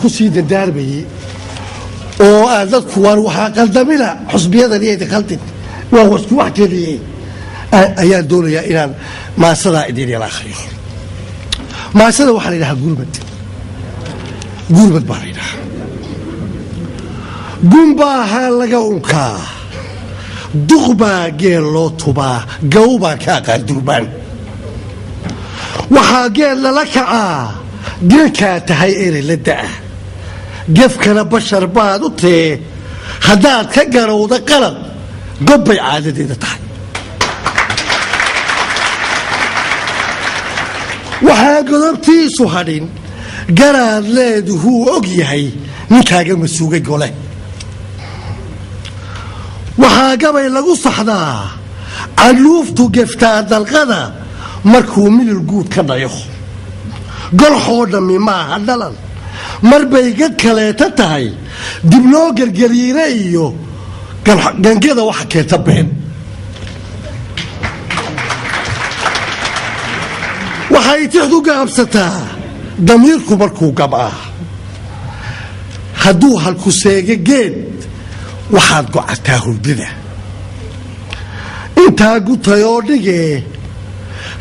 كسيد الداربي oo aad dadku war waxa qaldamina xusbiyada leeyahay qaltid waa wasku wax kaliye ayaa doonaya inaan maasada idin la akhriyo maasada waxa la yiraahdaa gurbad baarina gumba laga unka duqba geelo tuba gawba ka qaldurban waxa geel la kaca dilka tahay la daa جفكنا بشر بعض وتي هدات كجرو وده قلب قبي عادتي ده تحت وحاجلبتي سهرين جرى لاد هو أجيهي نتاج مسوق جوله وحاجة بيلاقو صحدا علوف تو جفتا الغدا مركو من الجود كذا يخ قال حودا مما هدلن marbay gad kaleeta tahay dib loo gargariirayo gangada waxa keenta been waxay tixdu gaabsataa damiirku markuu gabaa hadduu halku seega geed waxaad go'ataa hurdida intaa gutayoo dhigee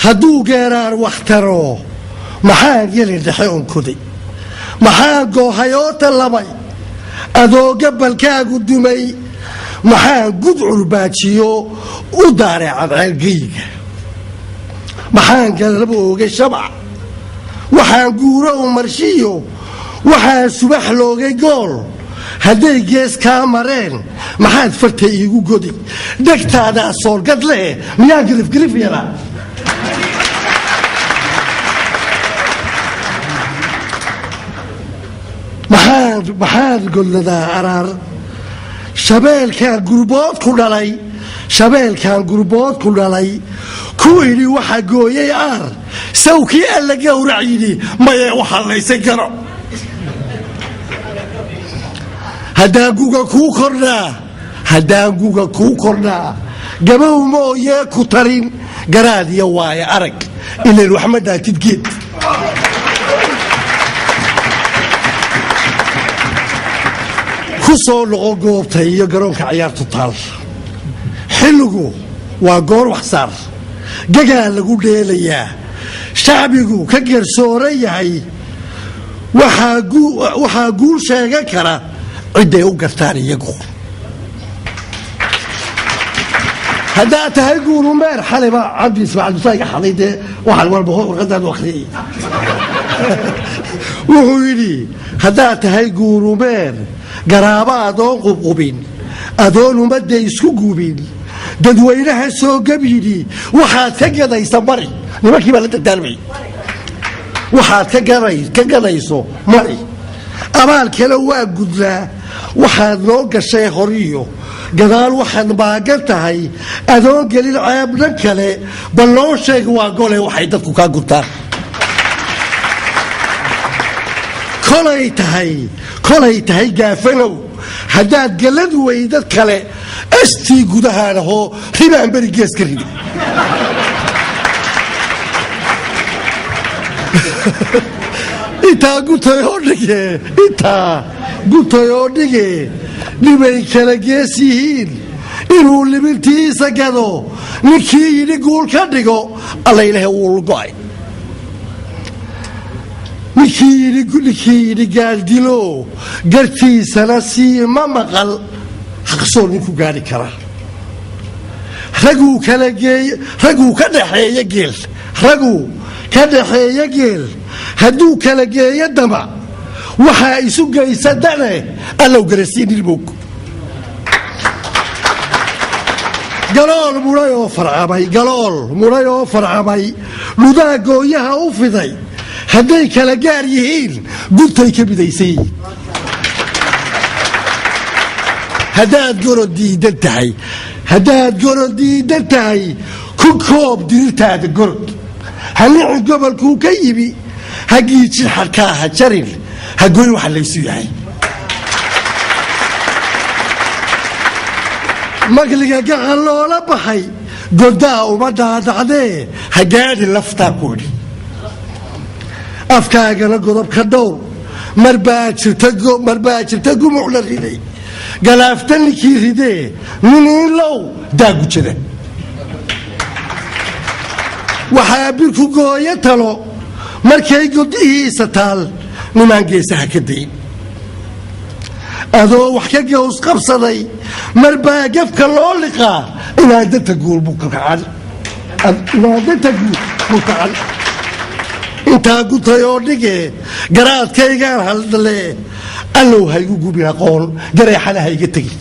hadduu geeraar wakhtaro maxaan yelin dhexe unkuday maxaa goohayoota labay adoo gabalkaagu dumay maxaa gudcur baajiyo u daareecad ceelgeyga maxaan galabo oogay shabac waxaan guuro u marshiyo waxaa subax loogay gool hadday gees kaa mareen maxaad farta iigu godi dhegtaada soolgad leh miyaa girifgirif yara maxaad golada araar shabeelkan gurbood ku dhalay ku idhi waxa gooyay aar sawkii alla gowrac yidhi maye waxa laysan karo haddaan guga kuu kordhaa gabow mooyee ku tarin garaad iyo waaye arag ilan waxmadaa tidgeed soo noqo goobta iyo garoonka ciyaartu taal xilligu waa goor wax saar gagaa lagu dheelayaa shacbigu ka gersooran yahay waxaa guul sheegan kara ciday u gartaan iyagu haddaa tahay guurumeer xaliba cabdi ismaaciil musaaga xaday dee waxaan walba warqadaadu akhriyay wuxuu yidhi haddaa tahay guurumeer garaaba adoon qubqubin adoon ummadda isku gubin dadweynaha soo gabyidhi waxaad ka gadaysa mari nimankii baa la dagdaalmay waxaad ka gadayso mari abaal kale waa gudlaa waxaad noo gashay horiyo gadaal waxaad maagan tahay adoon gelin ceebna kale bal noo sheeg waa gole waxay dadku kaa gurtaan kolay tahay gaafanow haddaad galad weydad kale astii gudahaanahoo ribaan beri gees ka ridi intaa gutayoo dhige dhibay kala gees yihiin inuu libintiisa gado ninkii yidhi guul ka dhigo alla ilaahay wuu go'ay ninkii yidhi gaaldilo gartiisana sii ma maqal haqsoo ninku gaadhi kara raguu ka dhaxeeya geel hadduu kala geeyo dama waxaa isu geysa dane allow garasiinilmog galool mudhay oo farcamay ludaa gooyaha u fiday hadday kala gaar yihiin guntay ka midaysan yihiin haddaad gorod diidan tahay ku koob dirirtaada gorod hanicin gobolkuu ka yimi hagiijin xarkaa ha jarin hagoyn waxa laysu yahay magliga gacan loola baxay godaa uma dhaadhacdee hagaadhi laftaa ku idhi afkaagana godob ka dhowr مربا جرتقو معنا ريدي قلافتني كي ريدي منين لو داقو جده وحابيركو قوية تلو markay guddihiisa taal nimaan geesaha ka dayn adoo wax ka gows qabsaday marbaa gafka loo liqaa inaadanta guul buu ka kacan intaa gutayoo dhige garaadkaygaan haldale allow haygu gubin aqoon gareexana hayga tegi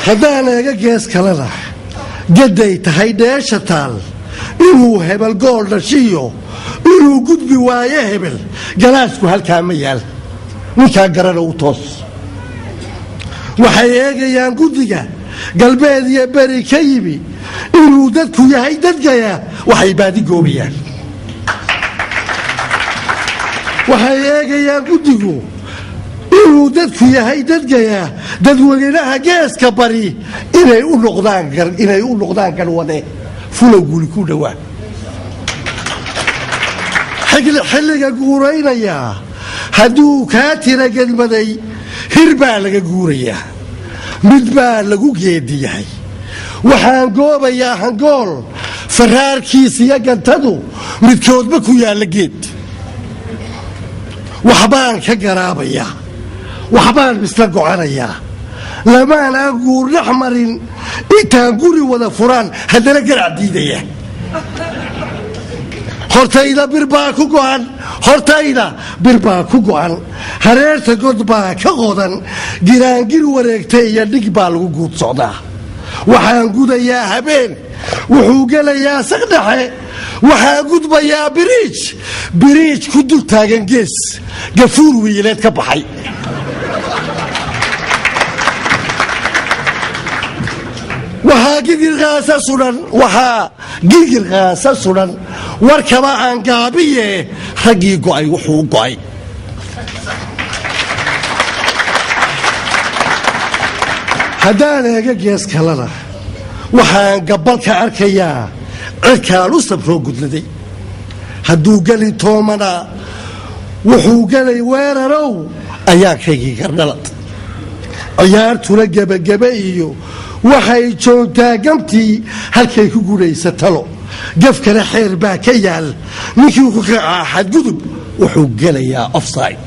haddaan eega gees kalena gaday tahay dheesha taal inuu hebel gool dhashiyo inuu gudbi waaye hebel galaasku halkaa ma yaal ninkaa garana u toos waxay eegayaan guddiga galbeed iyo beri ka yimi inuu dadku yahay dadgaya waxay baadi goobayaan waxay eegayaan guddigu inuu dadku yahay dadgaya dadweynaha geeska bari inay u noqdaan garwade fulow guuli ku dhawaa xilliga guuraynayaa hadduu kaa tira gelmaday hir baa laga guurayaa mid baa lagu geediyahay waxaan goobayaa hangool faraarkiis iyo gantadu midkoodba ku yaalla geed waxbaan ka garaabayaa waxbaan misla gocanayaa lamaan aan guur dhex marin intaan guri wada furaan haddana garac diidaya hortayda bir baa ku go'an hareerta god baa ka qodan giraangir wareegta iyo dhig baa lagu guud socdaa waxaan gudayaa habeen wuxuu gelayaa saqdhexe waxaan gudbayaa biriij ku dul taagan gees gafuur wiileed ka baxay waxaa gigirqaasa sudan warkaba aan gaabiye raggii go'ay wuxuu go'ay haddaan eega gees kalena waxaan gabalka arkayaa cirkaan u sabroo gudladay hadduu geli toomana wuxuu gelay weerarow ayaankaygii gardhalad ciyaartuna gebagebe iyo waxay joogtaa gamtii halkay ku gudhaysa talo gafkana xeer baa ka yaal ninkii ku kacaa xadgudub wuxuu gelayaa offside